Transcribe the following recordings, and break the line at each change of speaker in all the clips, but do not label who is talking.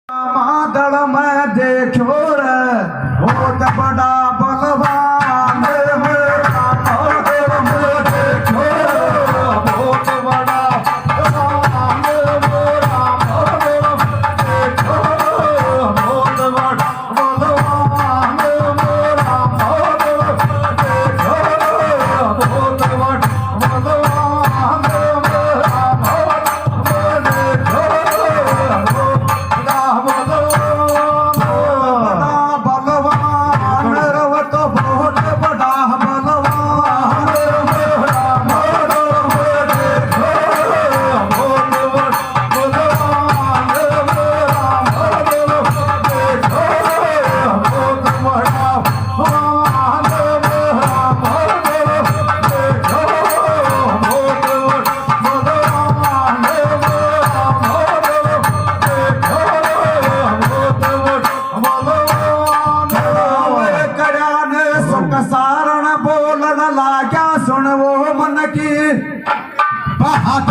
मादल में देखो रे बहुत बड़ा बलवान मेरा मादल में देखो रे बहुत बड़ा बलवान मेरा मादल में देखो रे बहुत बड़ा बलवान मेरा मादल में देखो रे बहुत बड़ा बलवान मेरा मादल में देखो सारण बोलन लाग्या सुन वो मन की बात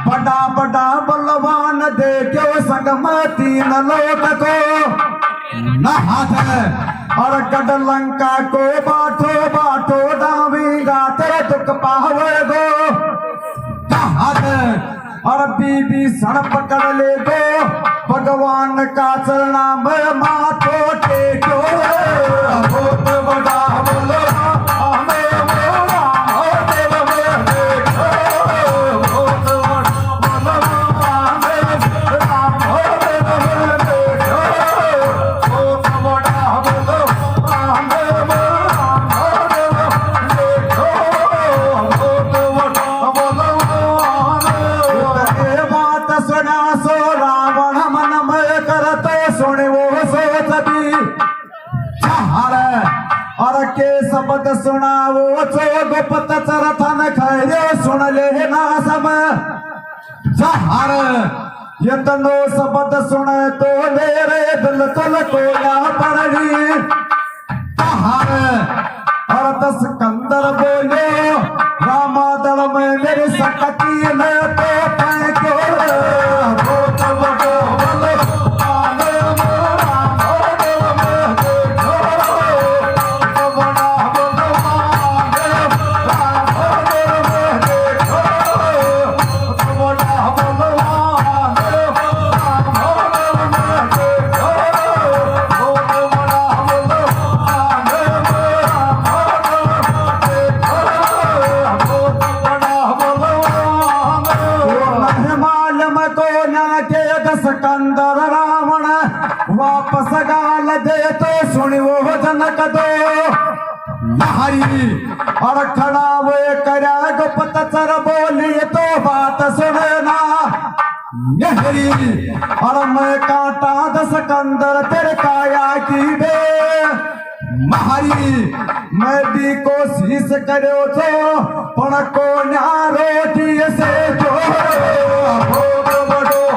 बड़ा बड़ा बलवान देखो संग में तीन लोक को नहात और गढ़ लंका को बाठो बाठो डावेगा तेरे दुख पावे गो नहात और बीबी सण पकड़ ले गो भगवान का चलना में माथो टेको बहुत बड़ा और के शब्द सुनावो चो गुप्त चरथन खैरे सुन ले ना सब जहर यतनो शब्द सुने तो मेरे दिल तल को या पड़ी जहर और 10 कंदर बोले रामादल में मेरी सकती ने तो फेंको बहुत बड़ो सिकंदर रावण वापस गाल दे तो सुनी वो जनक दो नहरी और खड़ा वो करा गुप्त चर बोली तो बात सुनना नहरी और मैं काटा 10 कंदर तेरे काया की बे महरी मैं भी कोशिश करो तो पण को न्यारो से जो बहुत बड़ो